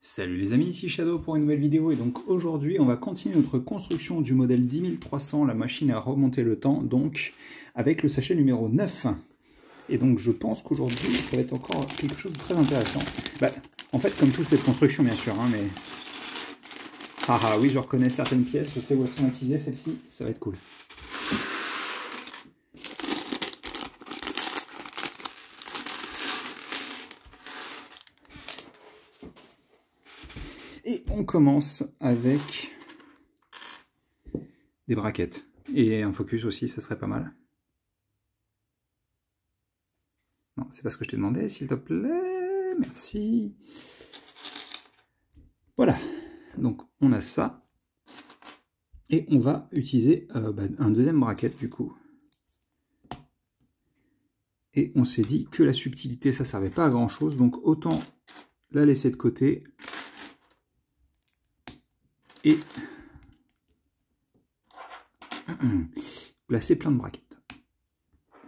Salut les amis, ici Shadow pour une nouvelle vidéo et donc aujourd'hui on va continuer notre construction du modèle 10300, la machine à remonter le temps, donc avec le sachet numéro 9. Et donc je pense qu'aujourd'hui ça va être encore quelque chose de très intéressant. En fait comme toute cette construction bien sûr, hein, mais... Ah oui, je reconnais certaines pièces, je sais où elles sont utilisées, celle-ci, ça va être cool. Et on commence avec des braquettes. Et un focus aussi, ça serait pas mal. Non, c'est pas ce que je t'ai demandé, s'il te plaît. Merci. Voilà. Donc, on a ça. Et on va utiliser un deuxième braquette, du coup. Et on s'est dit que la subtilité, ça servait pas à grand-chose. Donc, autant la laisser de côté. Et placer plein de braquettes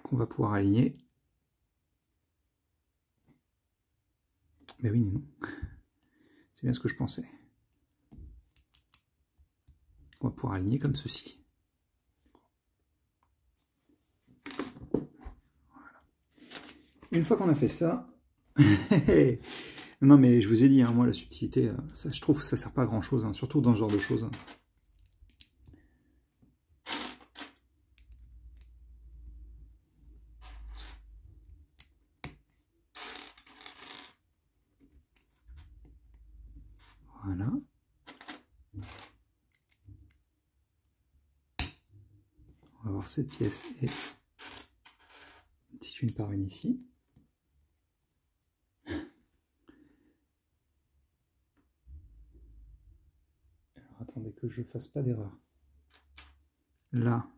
qu'on va pouvoir aligner. Mais oui, non. C'est bien ce que je pensais. On va pouvoir aligner comme ceci. Voilà. Une fois qu'on a fait ça... non mais je vous ai dit, hein, moi la subtilité, ça, je trouve que ça sert pas à grand chose, hein, surtout dans ce genre de choses. Hein. Voilà. On va avoir cette pièce et une petite une par une ici. Alors attendez que je fasse pas d'erreur. Là,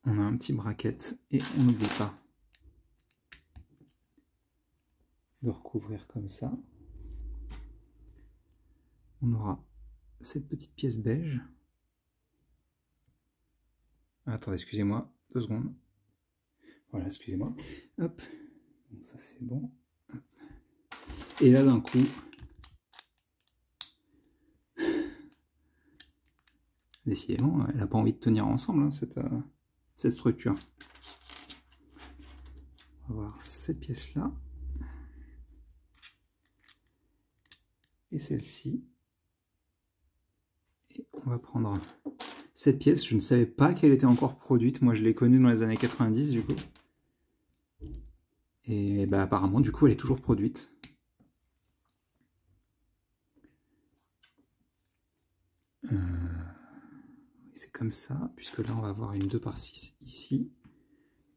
on a un petit bracket et on n'oublie pas de recouvrir comme ça. On aura cette petite pièce beige. Attendez, excusez-moi, 2 secondes. Voilà, excusez-moi. Hop, donc ça c'est bon. Hop. Et là d'un coup, décidément, elle n'a pas envie de tenir ensemble, hein, cette structure. On va voir cette pièce-là. Et celle-ci. Et on va prendre cette pièce. Je ne savais pas qu'elle était encore produite. Moi, je l'ai connue dans les années 90, du coup. Et bah, apparemment, du coup, elle est toujours produite. C'est comme ça, puisque là, on va avoir une 2 par 6 ici.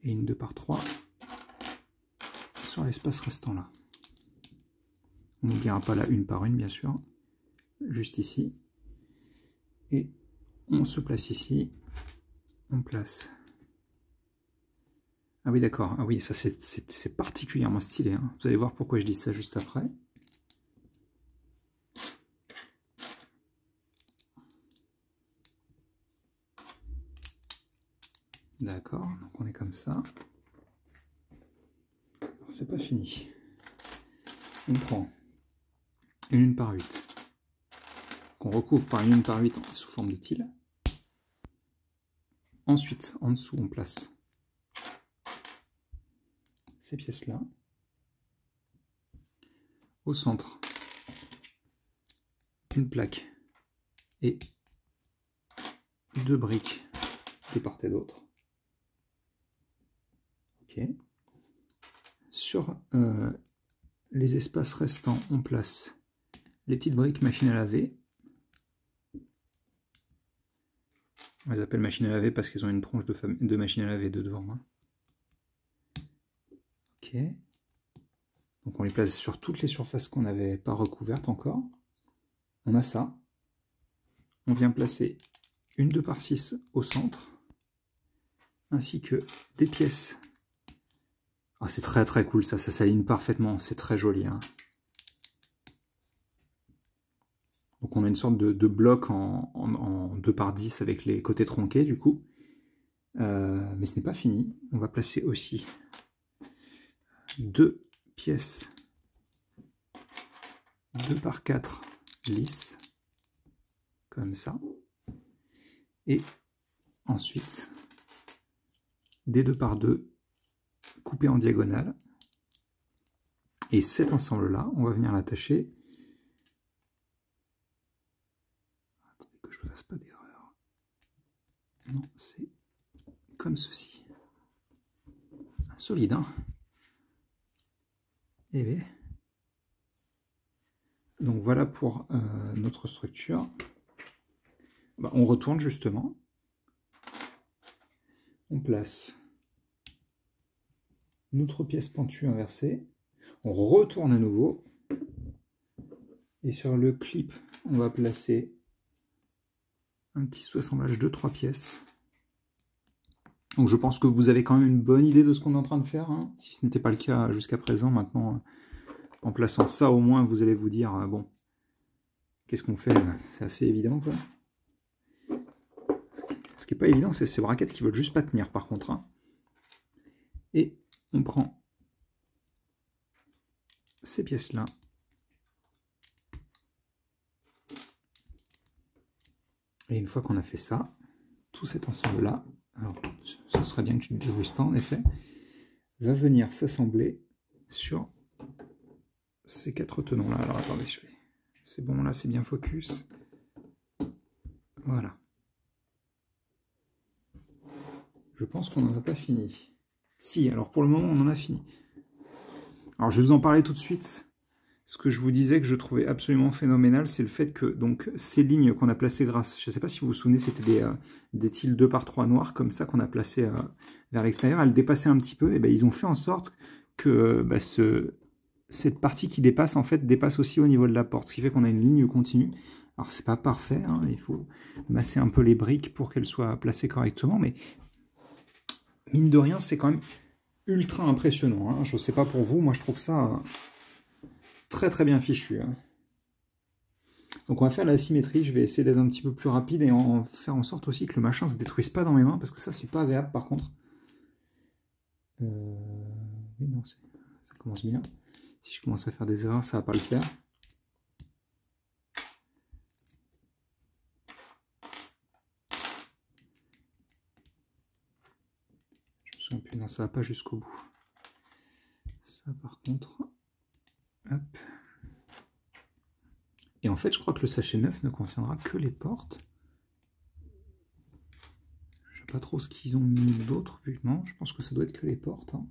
Et une 2 par 3 sur l'espace restant là. On n'oubliera pas la 1 par 1, bien sûr. Juste ici. Et on se place ici. On place... Ah oui, d'accord. Ah oui, ça c'est particulièrement stylé. Hein. Vous allez voir pourquoi je dis ça juste après. D'accord, donc on est comme ça. Alors c'est pas fini. On prend une 1 par 8 qu'on recouvre par une 1 par 8 sous forme de tile. Ensuite, en dessous, on place ces pièces-là. Au centre, une plaque et 2 briques de part et d'autre. Ok. Sur les espaces restants, on place les petites briques machine à laver. On les appelle machine à laver parce qu'ils ont une tronche de machine à laver de devant. Hein. Ok. Donc on les place sur toutes les surfaces qu'on n'avait pas recouvertes encore. On a ça. On vient placer une 2 par 6 au centre, ainsi que des pièces. Ah, c'est très très cool ça s'aligne parfaitement, c'est très joli. Hein. Donc on a une sorte de bloc en 2 par 10 avec les côtés tronqués du coup. Mais ce n'est pas fini. On va placer aussi 2 pièces 2 par 4 lisses, comme ça. Et ensuite, des 2 par 2 coupés en diagonale. Et cet ensemble-là, on va venir l'attacher. Attendez que je ne fasse pas d'erreur. Non, c'est comme ceci. Solide, hein? Eh bien. Donc voilà pour notre structure. Bah, on retourne justement. On place notre pièce pentue inversée. On retourne à nouveau. Et sur le clip, on va placer un petit sous-assemblage de 3 pièces. Donc je pense que vous avez quand même une bonne idée de ce qu'on est en train de faire, hein. Si ce n'était pas le cas jusqu'à présent. Maintenant, en plaçant ça, au moins, vous allez vous dire, bon, qu'est-ce qu'on fait? C'est assez évident, quoi. Ce qui n'est pas évident, c'est ces braquettes qui ne veulent juste pas tenir, par contre, hein. Et on prend ces pièces-là. Et une fois qu'on a fait ça, tout cet ensemble-là, alors ce serait bien que tu ne te débrouilles pas en effet, va venir s'assembler sur ces 4 tenons-là. Alors attendez, je fais... C'est bon, là c'est bien focus. Voilà. Je pense qu'on n'en a pas fini. Si, alors pour le moment on en a fini. Alors je vais vous en parler tout de suite. Ce que je vous disais que je trouvais absolument phénoménal, c'est le fait que donc ces lignes qu'on a placées grâce, je ne sais pas si vous vous souvenez, c'était des tiles 2 par 3 noirs comme ça qu'on a placées vers l'extérieur, elles dépassaient un petit peu, et ben ils ont fait en sorte que cette partie qui dépasse en fait dépasse aussi au niveau de la porte, ce qui fait qu'on a une ligne continue. Alors c'est pas parfait, hein, il faut masser un peu les briques pour qu'elles soient placées correctement, mais mine de rien c'est quand même ultra impressionnant, hein. Je ne sais pas pour vous, moi je trouve ça... très très bien fichu, hein. Donc on va faire la symétrie, je vais essayer d'être un petit peu plus rapide et faire en sorte aussi que le machin se détruise pas dans mes mains, parce que ça c'est pas agréable par contre. Oui, non, ça commence bien. Si je commence à faire des erreurs, ça va pas le faire. Je me souviens plus, non, ça va pas jusqu'au bout. Ça par contre... Hop. Et en fait, je crois que le sachet neuf ne concernera que les portes. Je sais pas trop ce qu'ils ont mis d'autre, vu que non, je pense que ça doit être que les portes, hein.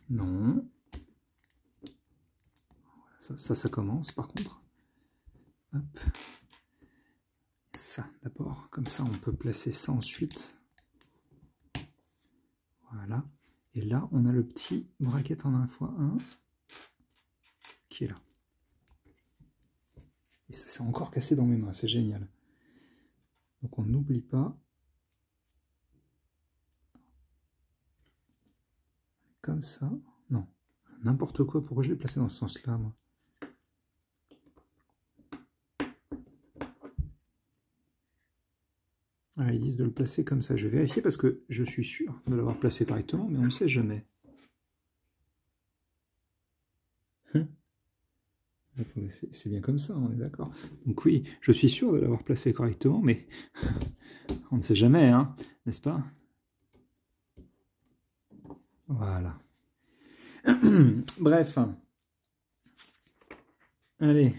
Non. Ça commence par contre. Hop. Ça d'abord, comme ça on peut placer ça ensuite. Voilà. Et là, on a le petit bracket en 1x1 qui est là. Et ça s'est encore cassé dans mes mains, c'est génial. Donc on n'oublie pas. Comme ça. Non, n'importe quoi. Pourquoi je l'ai placé dans ce sens-là, moi? Ah, ils disent de le placer comme ça. Je vais vérifier parce que je suis sûr de l'avoir placé correctement, mais on ne sait jamais. C'est bien comme ça, on est d'accord. Donc oui, je suis sûr de l'avoir placé correctement, mais on ne sait jamais, hein, n'est-ce pas? Voilà. Bref. Allez.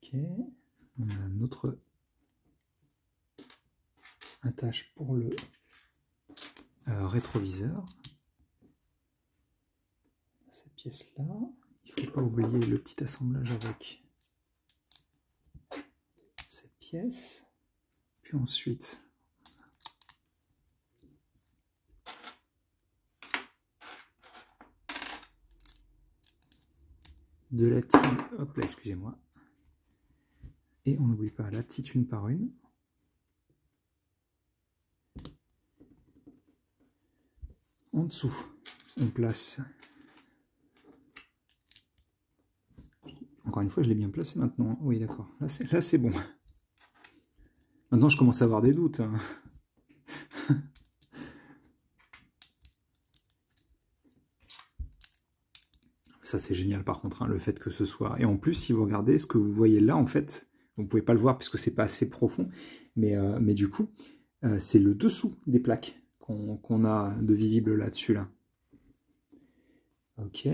Ok. On a notre attache pour le rétroviseur. Cette pièce-là. Il ne faut pas oublier le petit assemblage avec cette pièce. Puis ensuite... de la tille, hop là, excusez-moi. Et on n'oublie pas la petite une par une. En dessous, on place... Encore une fois, je l'ai bien placé maintenant. Oui, d'accord. Là, c'est bon. Maintenant, je commence à avoir des doutes, hein. Ça, c'est génial par contre, hein, le fait que ce soit... Et en plus, si vous regardez ce que vous voyez là, en fait, vous ne pouvez pas le voir puisque c'est pas assez profond, mais du coup, c'est le dessous des plaques qu'on a de visible là-dessus. Là. Ok.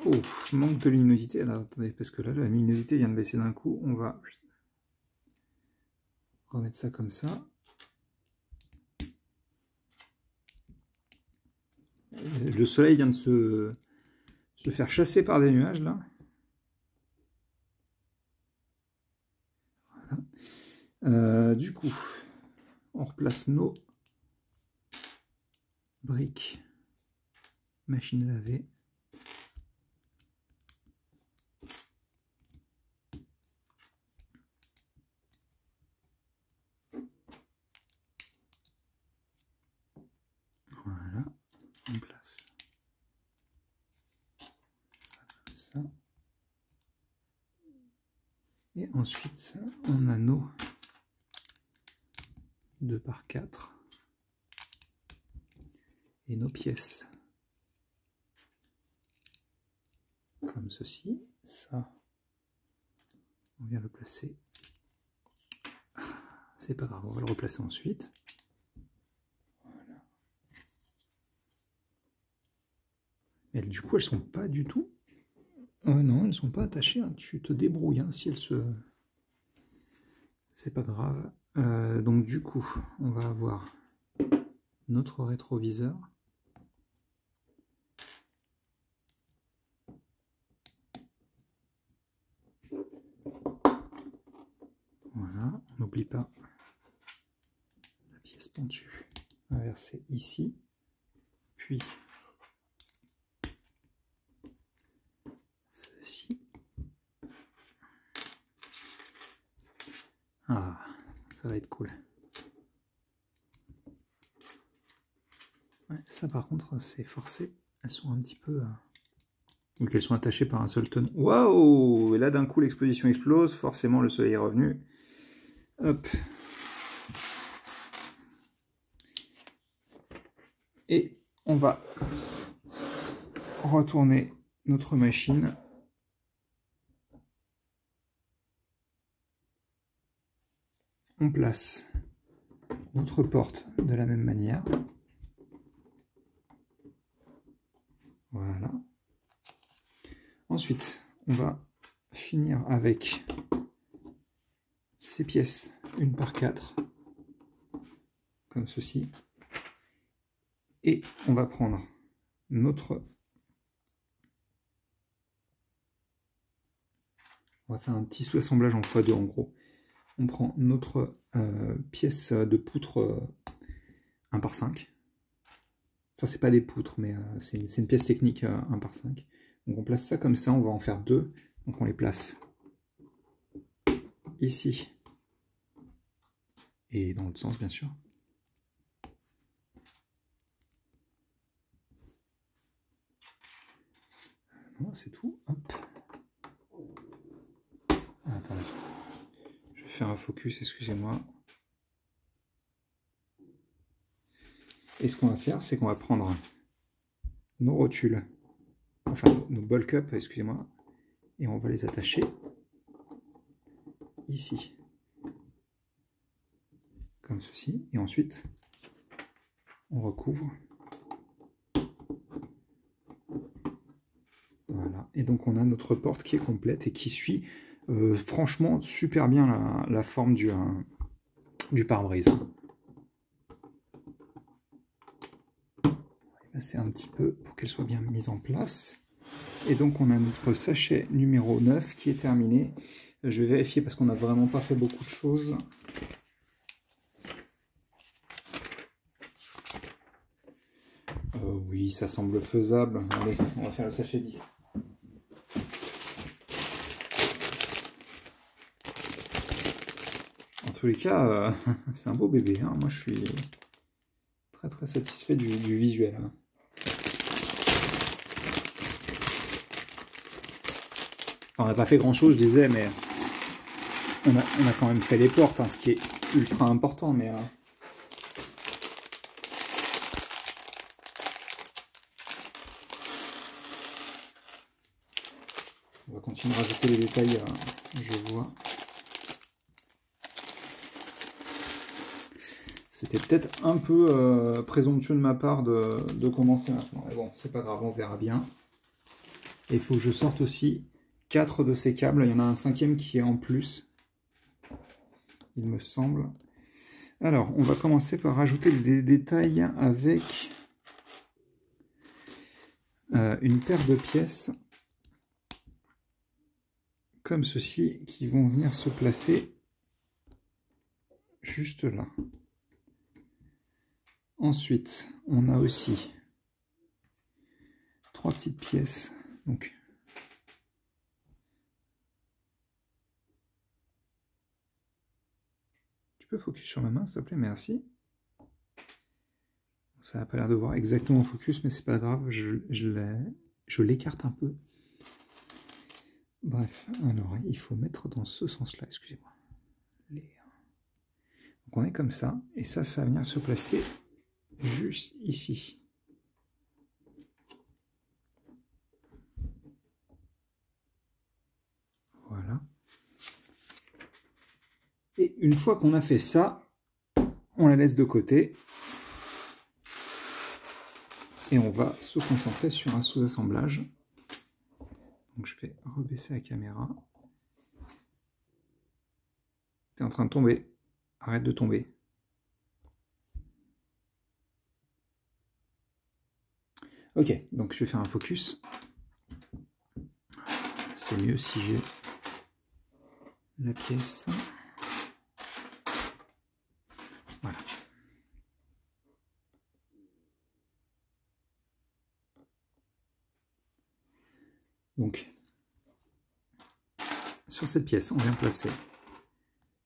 Oh, manque de luminosité. Alors, attendez, parce que là, la luminosité vient de baisser d'un coup. On va remettre ça comme ça. Le soleil vient de se faire chasser par des nuages, là. Voilà. Du coup, on replace nos briques machine à laver. Voilà, on place ça comme ça. Et ensuite, on a nos 2x4 et nos pièces. Comme ceci. Ça, on vient le placer. C'est pas grave, on va le replacer ensuite. Voilà. Mais du coup, elles sont pas du tout... Oh non, elles sont pas attachées. Hein. Tu te débrouilles hein, si elles se... C'est pas grave. Donc du coup, on va avoir notre rétroviseur. Voilà, on n'oublie pas la pièce pentue inversée ici, puis ceci. Ah, ça va être cool. Ouais, ça par contre c'est forcé, elles sont un petit peu... Donc elles sont attachées par un seul tonneau. Waouh! Et là d'un coup l'exposition explose, forcément le soleil est revenu. Hop. Et on va retourner notre machine. On place notre porte de la même manière. Voilà. Ensuite, on va finir avec ces pièces 1x4, comme ceci. Et on va prendre notre... On va faire un petit sous-assemblage en x2 en gros. On prend notre pièce de poutre 1x5. Enfin, c'est pas des poutres, mais c'est une pièce technique 1x5. Donc on place ça comme ça, on va en faire deux. Donc on les place ici et dans l'autre sens, bien sûr. Non, c'est tout. Hop. Attendez. Je vais faire un focus, excusez-moi. Et ce qu'on va faire, c'est qu'on va prendre nos rotules, enfin nos ball cups, excusez-moi, et on va les attacher ici, comme ceci, et ensuite on recouvre. Voilà, et donc on a notre porte qui est complète et qui suit franchement super bien la forme du pare-brise. C'est un petit peu pour qu'elle soit bien mise en place. Et donc on a notre sachet numéro 9 qui est terminé. Je vais vérifier parce qu'on n'a vraiment pas fait beaucoup de choses. Oui, ça semble faisable. Allez, on va faire le sachet 10. En tous les cas, c'est un beau bébé. Hein. Moi, je suis très satisfait du visuel. Hein. Enfin, on n'a pas fait grand chose, je disais, mais on a quand même fait les portes, hein, ce qui est ultra important. Mais On va continuer à rajouter les détails, je vois. C'était peut-être un peu présomptueux de ma part de commencer maintenant. Mais bon, c'est pas grave, on verra bien. Et il faut que je sorte aussi 4 de ces câbles. Il y en a un 5e qui est en plus, il me semble. Alors, on va commencer par rajouter des détails avec une paire de pièces comme ceci qui vont venir se placer juste là. Ensuite, on a aussi 3 petites pièces. Donc, tu peux focus sur ma main, s'il te plaît, merci. Ça n'a pas l'air de voir exactement focus, mais c'est pas grave, je l'écarte un peu. Bref, alors il faut mettre dans ce sens-là, excusez-moi. Donc on est comme ça, et ça va venir se placer juste ici. Voilà. Et une fois qu'on a fait ça, on la laisse de côté. Et on va se concentrer sur un sous-assemblage. Donc je vais rebaisser la caméra. T'es en train de tomber. Arrête de tomber. Ok, donc je vais faire un focus. C'est mieux si j'ai la pièce. Voilà. Donc, sur cette pièce, on vient placer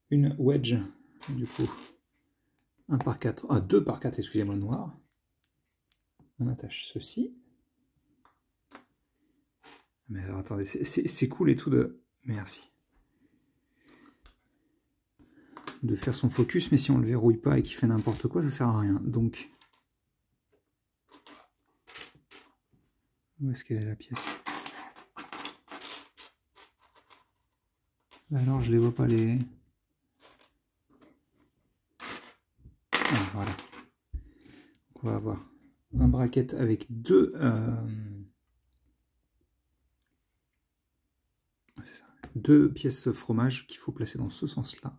une wedge, du coup, 1 par 4, 2 par 4, excusez-moi, noir. On attache ceci. Mais alors, attendez, c'est cool et tout de... Merci. De faire son focus, mais si on le verrouille pas et qu'il fait n'importe quoi, ça sert à rien. Donc, où est-ce qu'elle est la pièce? Alors, je les vois pas les... Ah, voilà. Donc, on va avoir un bracket avec deux... c'est ça. 2 pièces fromage qu'il faut placer dans ce sens-là.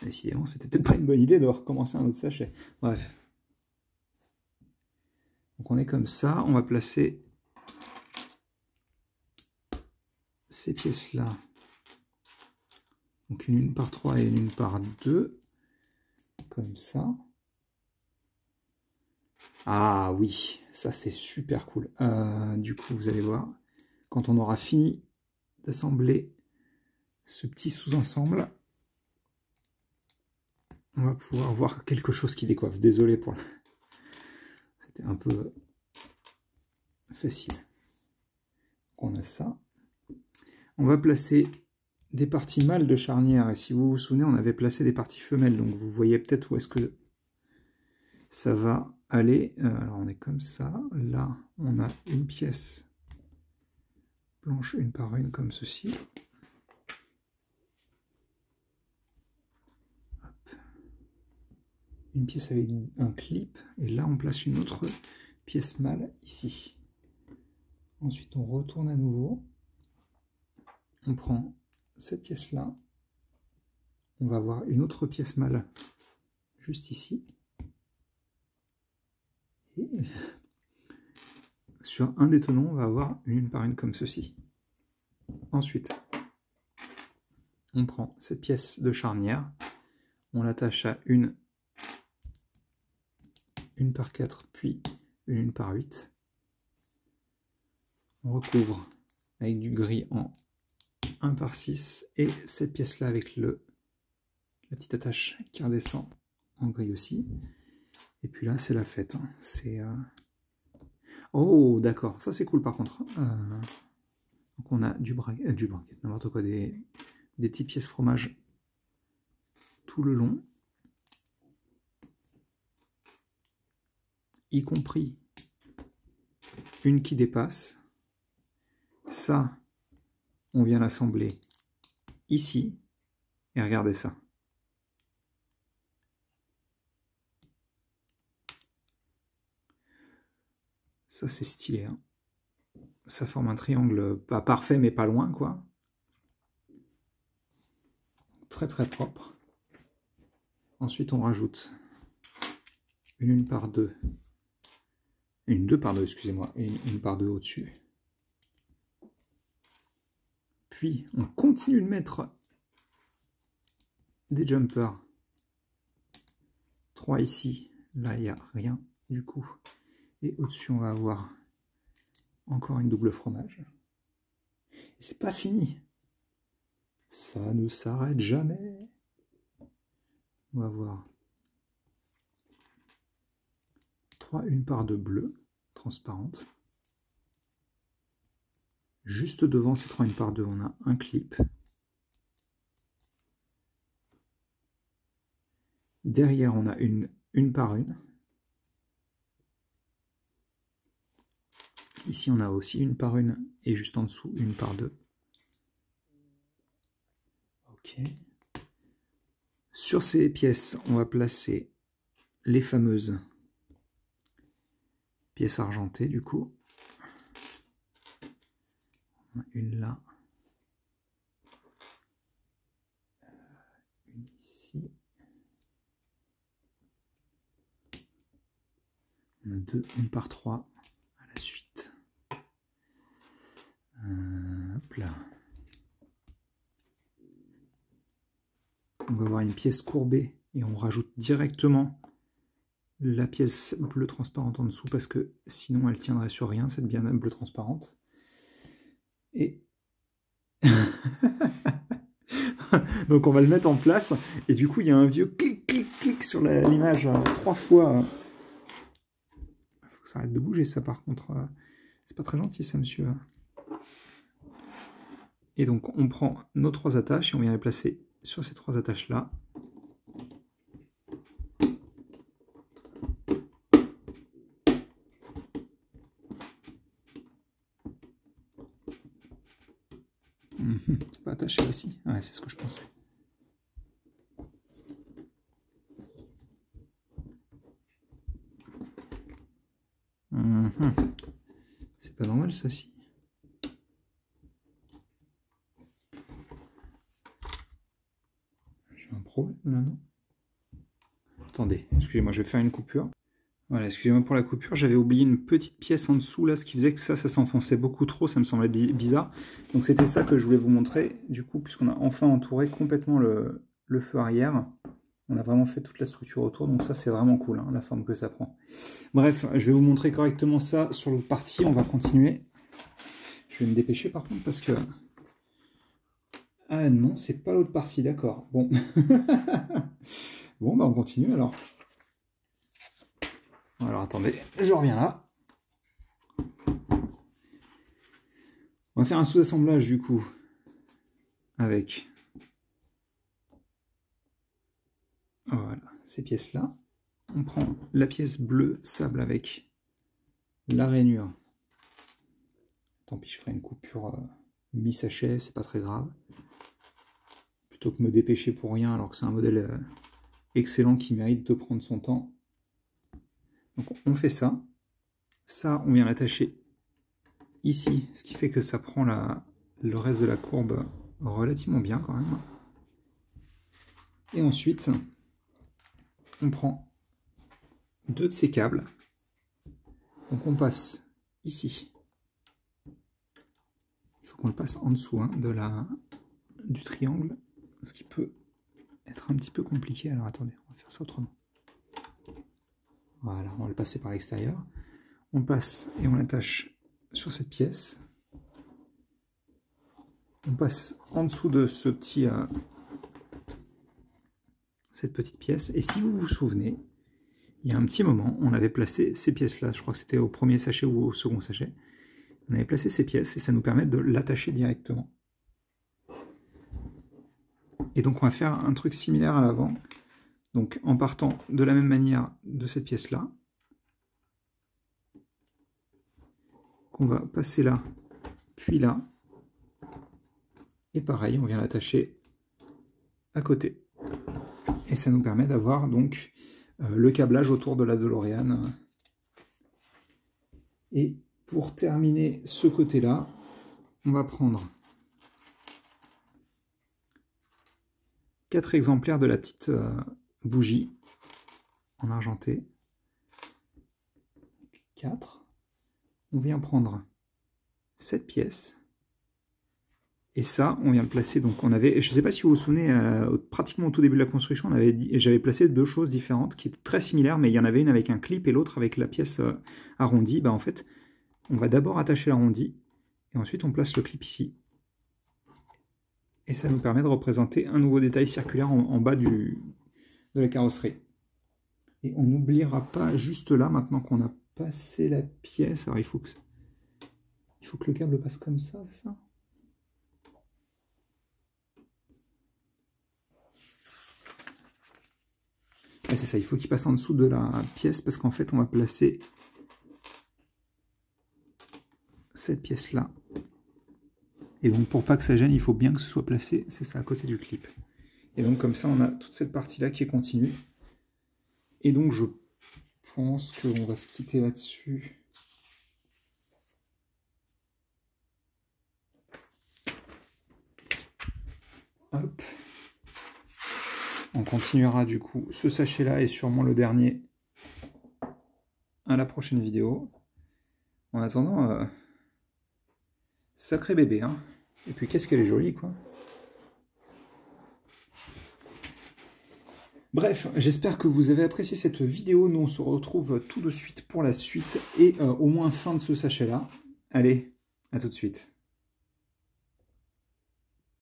Décidément, c'était peut-être pas une bonne idée de recommencer un autre sachet. Bref. Donc on est comme ça. On va placer ces pièces-là. Donc une par 3 et une par 2. Comme ça. Ah oui, ça c'est super cool. Du coup, vous allez voir, quand on aura fini d'assembler ce petit sous-ensemble, on va pouvoir voir quelque chose qui décoiffe. Désolé pour... C'était un peu facile. On a ça. On va placer des parties mâles de charnière. Et si vous vous souvenez, on avait placé des parties femelles. Donc vous voyez peut-être où est-ce que ça va aller. Alors on est comme ça. Là, on a une pièce blanche une par une comme ceci. Une pièce avec un clip, et là on place une autre pièce mâle ici. Ensuite on retourne à nouveau, on prend cette pièce là, on va avoir une autre pièce mâle juste ici, et sur un des tenons on va avoir une par une comme ceci. Ensuite on prend cette pièce de charnière, on l'attache à une par 4 puis une par 8. On recouvre avec du gris en 1 par 6 et cette pièce là avec la petite attache qui redescend en gris aussi. Et puis là c'est la fête. Hein. C'est oh d'accord, ça c'est cool par contre. Donc on a du bracket, n'importe quoi, des petites pièces fromage tout le long. Y compris une qui dépasse. Ça, on vient l'assembler ici. Et regardez ça. Ça, c'est stylé. Hein. Ça forme un triangle pas parfait, mais pas loin, quoi. Très, très propre. Ensuite, on rajoute une par 2. Une 2 par 2, excusez-moi. Et une par 2 au-dessus. Puis, on continue de mettre des jumpers. 3 ici. Là, il n'y a rien, du coup. Et au-dessus, on va avoir encore une double fromage. Et c'est pas fini. Ça ne s'arrête jamais. On va voir 3 une par 2 bleues, transparentes. Juste devant ces 3 une par 2, on a un clip. Derrière, on a une par une. Ici, on a aussi une par une et juste en dessous, une par 2. Ok. Sur ces pièces, on va placer les fameuses pièces argentées, du coup. On a une là. Une ici. On a deux, une par 3 à la suite. Hop là. On va avoir une pièce courbée et on rajoute directement la pièce bleue transparente en dessous parce que sinon elle tiendrait sur rien, cette bien bleue transparente. Et donc on va le mettre en place et du coup il y a un vieux clic clic clic sur l'image 3 fois. Faut que ça arrête de bouger ça par contre. C'est pas très gentil ça monsieur. Et donc on prend nos 3 attaches et on vient les placer sur ces 3 attaches là. Pas attaché aussi. Ouais, c'est ce que je pensais. C'est pas normal ça si. J'ai un problème là, non? Attendez, excusez-moi, je vais faire une coupure. Voilà, excusez-moi pour la coupure, j'avais oublié une petite pièce en dessous là, ce qui faisait que ça s'enfonçait beaucoup trop, ça me semblait bizarre. Donc c'était ça que je voulais vous montrer, du coup, puisqu'on a enfin entouré complètement le feu arrière. On a vraiment fait toute la structure autour, donc ça c'est vraiment cool, hein, la forme que ça prend. Bref, je vais vous montrer correctement ça sur l'autre partie, on va continuer. Je vais me dépêcher par contre parce que... Ah non, c'est pas l'autre partie, d'accord. Bon. Bon, bah on continue alors. Alors attendez, je reviens là. On va faire un sous-assemblage du coup avec voilà, ces pièces-là. On prend la pièce bleue sable avec la rainure. Tant pis, je ferai une coupure mi-sachet, c'est pas très grave. Plutôt que me dépêcher pour rien alors que c'est un modèle excellent qui mérite de prendre son temps. Donc on fait ça. Ça, on vient l'attacher ici, ce qui fait que ça prend le reste de la courbe relativement bien quand même. Et ensuite, on prend 2 de ces câbles. Donc on passe ici. Il faut qu'on le passe en dessous hein, du triangle, ce qui peut être un petit peu compliqué. Alors attendez, on va faire ça autrement. Voilà, on va le passer par l'extérieur. On passe et on l'attache sur cette pièce. On passe en dessous de cette petite pièce. Et si vous vous souvenez, il y a un petit moment, on avait placé ces pièces-là. Je crois que c'était au premier sachet ou au second sachet. On avait placé ces pièces et ça nous permet de l'attacher directement. Et donc on va faire un truc similaire à l'avant. Donc en partant de la même manière de cette pièce-là. qu'on va passer là, puis là. Et pareil, on vient l'attacher à côté. Et ça nous permet d'avoir donc le câblage autour de la DeLorean. Et pour terminer ce côté-là, on va prendre 4 exemplaires de la petite bougie en argenté. 4. On vient prendre cette pièce. Et ça, on vient le placer. Donc on avait, je ne sais pas si vous vous souvenez, pratiquement au tout début de la construction, j'avais placé 2 choses différentes qui étaient très similaires, mais il y en avait une avec un clip et l'autre avec la pièce arrondie. Bah, en fait, on va d'abord attacher l'arrondi, et ensuite on place le clip ici. Et ça nous permet de représenter un nouveau détail circulaire en bas de la carrosserie. Et on n'oubliera pas juste là, maintenant qu'on a passé la pièce, alors il faut que le câble passe comme ça, c'est ça ? Ouais, c'est ça, il faut qu'il passe en dessous de la pièce, parce qu'en fait on va placer cette pièce-là. Et donc pour pas que ça gêne, il faut bien que ce soit placé, c'est ça, à côté du clip. Et donc comme ça, on a toute cette partie-là qui est continue. Et donc je pense qu'on va se quitter là-dessus. Hop. On continuera du coup ce sachet-là et sûrement le dernier à la prochaine vidéo. En attendant, sacré bébé, hein. Et puis qu'est-ce qu'elle est jolie, quoi. Bref, j'espère que vous avez apprécié cette vidéo. Nous, on se retrouve tout de suite pour la suite et au moins fin de ce sachet-là. Allez, à tout de suite.